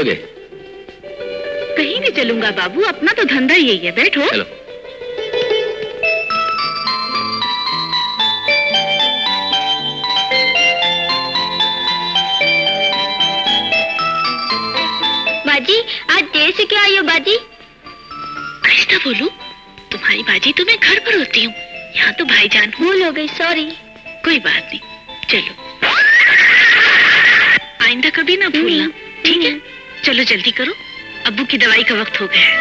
चलोगे? कहीं भी चलूंगा बाबू, अपना तो धंधा यही है। बैठो। चलो। बाजी, आज देर से क्या आई हो बाजी? आहिस्ता बोलो, तुम्हारी बाजी तो मैं घर पर होती हूँ, यहाँ तो भाईजान। भूल हो गई, सॉरी। कोई बात नहीं, चलो आइंदा कभी ना भूलना, ठीक है? चलो जल्दी करो, अब्बू की दवाई का वक्त हो गया है।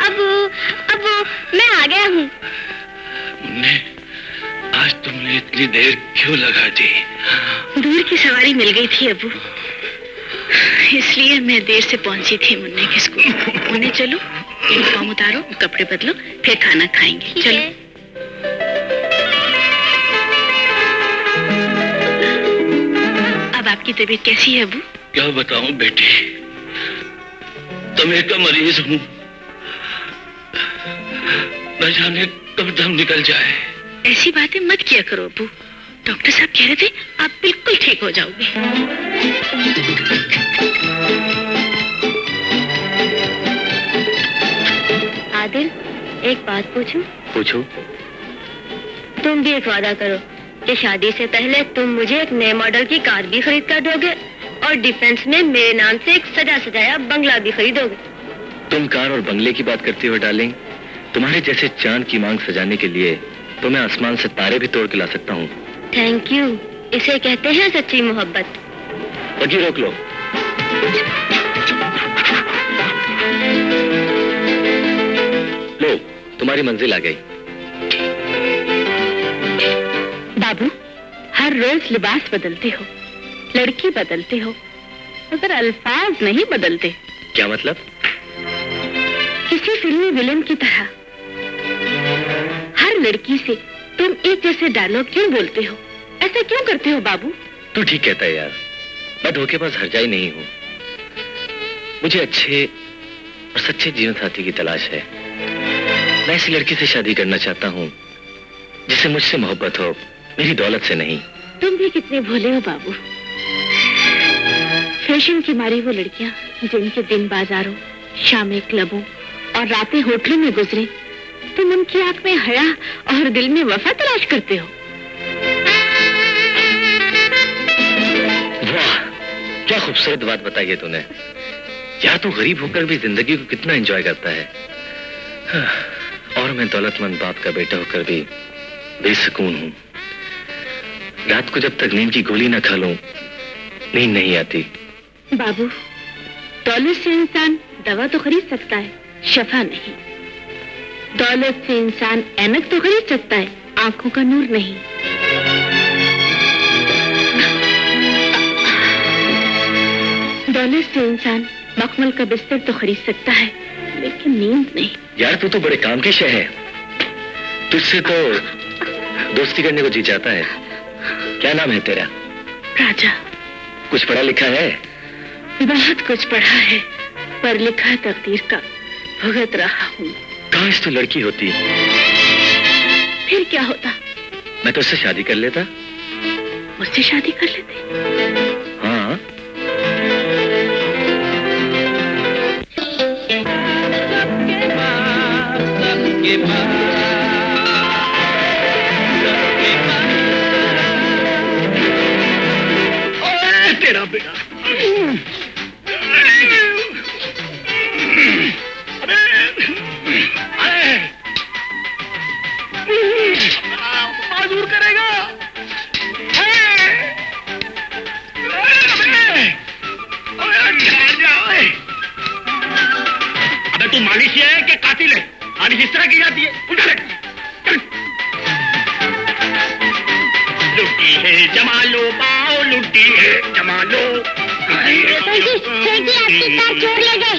अब्बू, अब्बू, मैं आ गया हूँ। आज तुमने इतनी देर क्यों लगा दी? दूर की सवारी मिल गई थी अब्बू, इसलिए मैं देर से पहुंची थी मुन्ने के स्कूल। मुन्ने चलो, यूनिफॉर्म उतारो, कपड़े बदलो, फिर खाना खाएंगे। चलो। अब आपकी तबीयत कैसी है अब्बू? क्या बताऊं बेटी, दमे का मरीज हूँ, न जाने कब दम निकल जाए। ऐसी बातें मत किया करो अब्बू, डॉक्टर साहब कह रहे थे आप बिल्कुल ठीक हो जाओगे। आदिल, एक बात पूछूं? पूछो। तुम भी एक वादा करो कि शादी से पहले तुम मुझे एक नए मॉडल की कार भी खरीद कर दोगे और डिफेंस में मेरे नाम से एक सजा सजाया बंगला भी खरीदोगे। तुम कार और बंगले की बात करती हो डार्लिंग, तुम्हारे जैसे चांद की मांग सजाने के लिए तो मैं आसमान से तारे भी तोड़ के ला सकता हूँ। थैंक यू, इसे कहते हैं सच्ची मोहब्बत। बग्गी रोक लो। लो, तुम्हारी मंजिल आ गई। बाबू, हर रोज लिबास बदलते हो, लड़की बदलते हो, मगर अल्फाज नहीं बदलते। क्या मतलब? किसी फिल्मी विलेन की तरह हर लड़की से तुम एक जैसे डायलॉग क्यों बोलते हो? ऐसा क्यों करते हो बाबू? तू ठीक कहता है यार, मैं धोखेबाज हरजाई नहीं हूँ। मुझे अच्छे और सच्चे जीवन साथी की तलाश है। मैं ऐसी लड़की से शादी करना चाहता हूँ जिससे मुझसे मोहब्बत हो, मेरी दौलत से नहीं। तुम भी कितने भोले हो बाबू। फैशन की मारी वो लड़कियां जिनके दिन बाजारों, शामें क्लबों और रातें होटलों में गुजरे, तुम उनकी आंख में हया और दिल में वफा तलाश करते हो। वाह, क्या खूबसूरत बात बताई है तूने। यार तू गरीब होकर भी जिंदगी को कितना एंजॉय करता है, और मैं दौलतमंद बाप का बेटा होकर भी बेसुकून हूँ। रात को जब तक नींद की गोली न खा लूं, नींद नहीं आती। बाबू, दौलत से इंसान दवा तो खरीद सकता है, शफा नहीं। दौलत से इंसान ऐनक तो खरीद सकता है, आंखों का नूर नहीं। दौलत से इंसान मखमल का बिस्तर तो खरीद सकता है, लेकिन नींद नहीं। यार तू तो बड़े काम की शय है, तुझसे तो दोस्ती करने को जी जाता है। क्या नाम है तेरा? राजा। कुछ पढ़ा लिखा है? बहुत कुछ पढ़ा है, पर लिखा तकदीर का भुगत रहा हूँ। काश तू लड़की होती। फिर क्या होता? मैं तो उससे शादी कर लेता। मुझसे शादी कर लेते? हाँ। तेरा बेटा। माजूर करेगा। अबे तू मालिश है कि कातिल है? मालिश इस तरह की जाती है। उठा ले। लुटी है जमालो, पाओ लुटी है जमालो। चोर ले गए।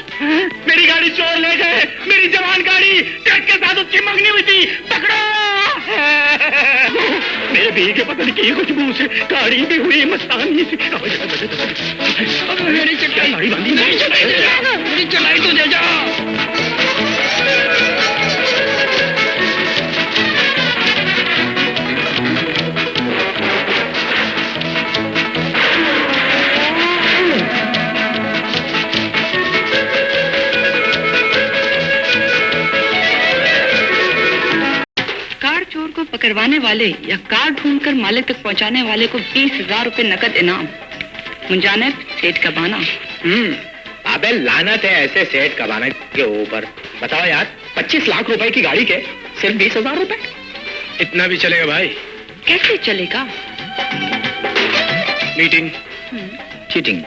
मेरी गाड़ी चोर ले गए, मेरी जवान गाड़ी, ट्रक के साथ उसकी मंगनी हुई थी। पकड़ो। मेरे भी के पता नहीं की खुशबू से गाड़ी भी हुई मस्तानी से। मेरी चलाई बांधी, मेरी चलाई तो दे जा। करवाने वाले या कार ढूंढकर मालिक तक पहुंचाने वाले को 20,000 रुपए नकद इनाम। मुंजानत सेठ का बहाना। अबे लानत है ऐसे सेठ कबाना के ऊपर। बताओ यार, 25 लाख रुपए की गाड़ी के सिर्फ 20,000 रुपए? इतना भी चलेगा भाई? कैसे चलेगा? Meeting, cheating.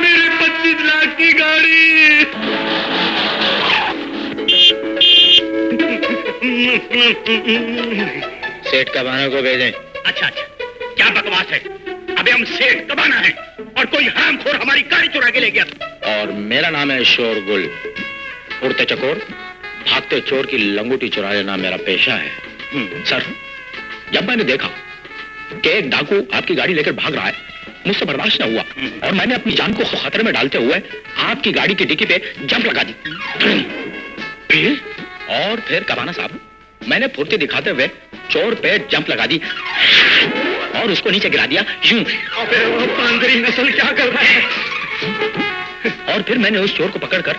मेरी 25 लाख की गाड़ी। सेठ कबाना को भेजें। अच्छा, क्या बकवास है? अबे हम सेठ कबाना है और कोई हरामखोर हमारी गाड़ी चुरा के ले गया। और मेरा नाम है शोरगुल। उड़ते चकोर, भागते चोर की लंगोटी चुरा लेना मेरा पेशा है। सर, जब मैंने देखा कि एक डाकू आपकी गाड़ी लेकर भाग रहा है, मुझसे बर्दाश्त न हुआ और मैंने अपनी जान को खतरे में डालते हुए आपकी गाड़ी की डिक्की पे जंप लगा दी। फिर कबाना साहब, मैंने फुर्ती दिखाते हुए चोर पे जंप लगा दी और उसको नीचे गिरा दिया यूं। अबे वो पांदरी नस्ल क्या कर रहा है? और फिर मैंने उस चोर को पकड़कर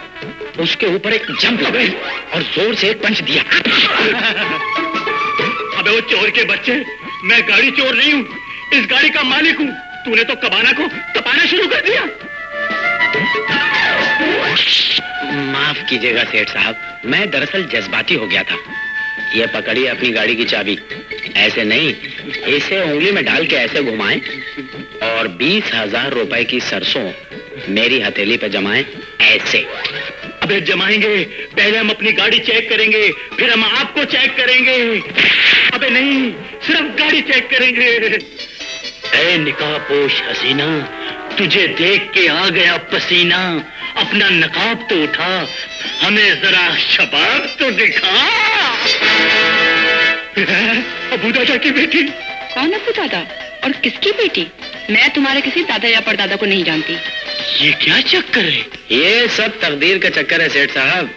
उसके ऊपर एक जंप लगाई और जोर से एक पंच दिया। अबे वो चोर के बच्चे, मैं गाड़ी चोर नहीं हूँ, इस गाड़ी का मालिक हूँ। तूने तो कबाना को तपाना शुरू कर दिया। माफ कीजिएगा सेठ साहब, मैं दरअसल जज्बाती हो गया था। ये पकड़िए अपनी गाड़ी की चाबी। ऐसे नहीं, इसे उंगली में डाल के ऐसे घुमाएं और 20,000 रुपए की सरसों मेरी हथेली पे जमाएं ऐसे। अबे जमाएंगे, पहले हम अपनी गाड़ी चेक करेंगे, फिर हम आपको चेक करेंगे। अबे नहीं, सिर्फ गाड़ी चेक करेंगे। ए निकाबपोश हसीना, तुझे देख के आ गया पसीना। अपना नकाब तो उठा, हमें जरा शबाब तो दिखा। अबू दादा की बेटी। कौन अबू दादा और किसकी बेटी? मैं तुम्हारे किसी दादा या परदादा को नहीं जानती। ये क्या चक्कर है? ये सब तकदीर का चक्कर है सेठ साहब,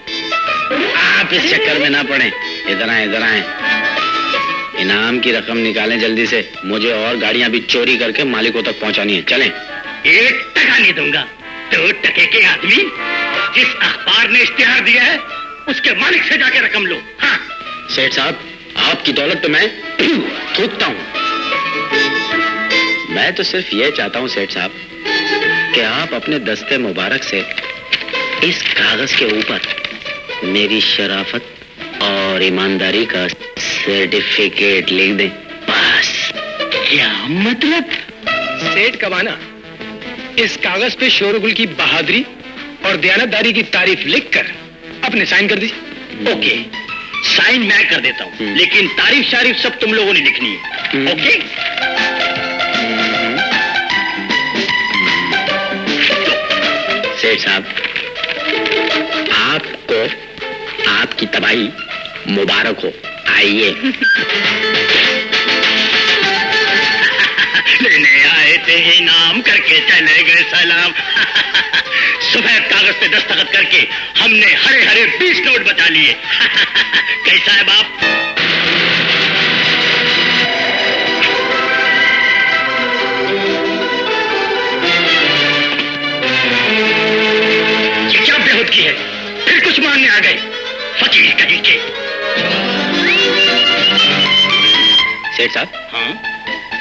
आप इस चक्कर में ना पड़े। इधर आए, इधर आए। इनाम की रकम निकालें जल्दी से, मुझे और गाड़ियां भी चोरी करके मालिकों तक पहुंचानी है। चलें। 1 टका नहीं दूंगा। 2 टके के आदमी, जिस अखबार ने इश्तिहार दिया है उसके मालिक से जाके रकम लो। हाँ सेठ साहब, आपकी दौलत पे मैं थूकता हूँ। मैं तो सिर्फ ये चाहता हूँ सेठ साहब कि आप अपने दस्ते मुबारक से इस कागज के ऊपर मेरी शराफत और ईमानदारी का सर्टिफिकेट लिख दें, बस। क्या मतलब? सेठ कबाना, इस कागज पे शोरगुल की बहादुरी और दयानतदारी की तारीफ लिखकर अपने साइन कर दी। ओके, साइन मैं कर देता हूँ, लेकिन तारीफ शारीफ सब तुम लोगों ने लिखनी है। ओके? सेठ साहब, आपको आपकी तबाही मुबारक हो। आइए। लेने आए थे इनाम, करके चले गए सलाम। सफेद कागज पे दस्तखत करके हमने हरे हरे 20 नोट बचा लिए। कैसा है बाप? ये क्या बेहूदगी है? फिर कुछ मांगने आ गए, फकीर कहीं के। सेठ साहब, हाँ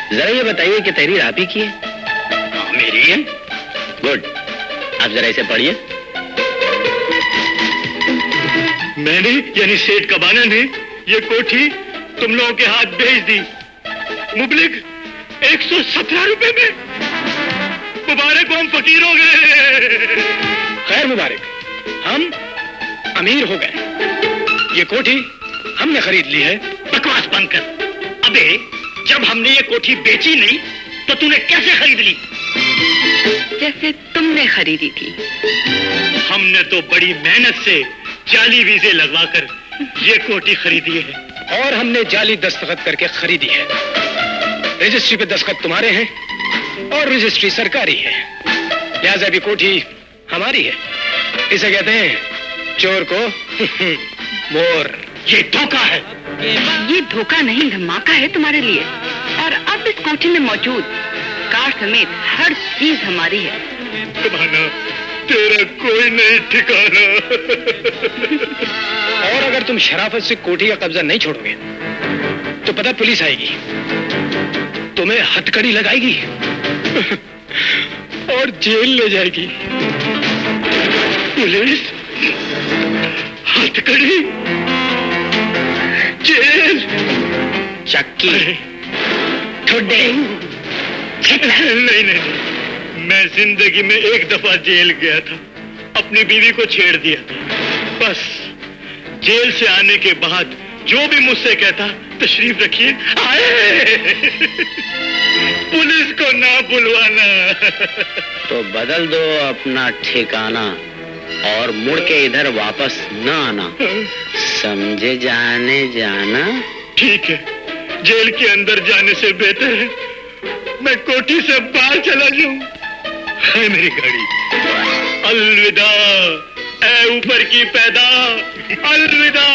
जरा ये बताइए कि तहरीर आप ही की है? हाँ मेरी है। गुड, आप जरा इसे पढ़िए। मैंने यानी सेठ कबाना ने ये कोठी तुम लोगों के हाथ भेज दी। मुबलिक 117 रुपए में। मुबारक हो, हम फकीर हो गए। खैर मुबारक, हम अमीर हो गए। ये कोठी हमने खरीद ली है। बकवास बंद कर। अबे जब हमने ये कोठी बेची नहीं तो तूने कैसे खरीद ली? जैसे तुमने खरीदी थी। हमने तो बड़ी मेहनत से जाली वीजे लगवाकर ये कोठी खरीदी है। और हमने जाली दस्तखत करके खरीदी है। रजिस्ट्री पे दस्तखत तुम्हारे हैं और रजिस्ट्री सरकारी है, लिहाजा भी कोठी हमारी है। इसे कहते हैं चोर को मोर। ये धोखा है। ये धोखा नहीं, धमाका है तुम्हारे लिए। और अब इस कोठी में मौजूद कार समेत हर चीज हमारी है। माना तेरा कोई नहीं ठिकाना। और अगर तुम शराफत से कोठी का कब्जा नहीं छोड़ोगे तो पता पुलिस आएगी, तुम्हें हथकड़ी लगाएगी और जेल ले जाएगी। पुलिस, हथकड़ी, जेल, चक्की, ठुड्डे। नहीं नहीं, मैं जिंदगी में एक दफा जेल गया था, अपनी बीवी को छेड़ दिया था। बस जेल से आने के बाद जो भी मुझसे कहता तशरीफ रखिए, आए। पुलिस को ना बुलवाना। तो बदल दो अपना ठिकाना और मुड़ के इधर वापस न आना, समझे जाने जाना। ठीक है, जेल के अंदर जाने से बेहतर है मैं कोठी से बाहर चला जाऊं। है मेरी गाड़ी। अलविदा ऐ ऊपर की पैदा, अलविदा।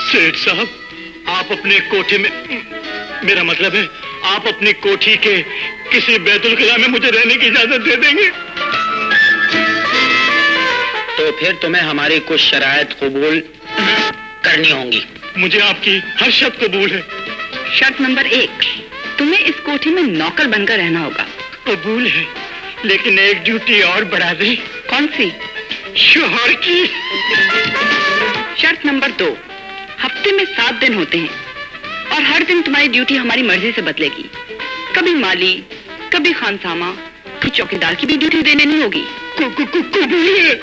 सेठ साहब, आप अपने कोठी में, मेरा मतलब है आप अपनी कोठी के किसी बैतुल खला में मुझे रहने की इजाजत दे देंगे? तो फिर तुम्हें हमारी कुछ शराइत कबूल करनी होंगी। मुझे आपकी हर शर्त कबूल है। शर्त नंबर 1, तुम्हें इस कोठी में नौकर बनकर रहना होगा। कबूल है, लेकिन एक ड्यूटी और बढ़ा दे। कौन सी? शोहर की। शर्त नंबर 2, हफ्ते में 7 दिन होते हैं और हर दिन तुम्हारी ड्यूटी हमारी मर्जी से बदलेगी। कभी माली, कभी खानसामा, कभी चौकीदार की भी ड्यूटी देने नहीं होगी। कबूल है।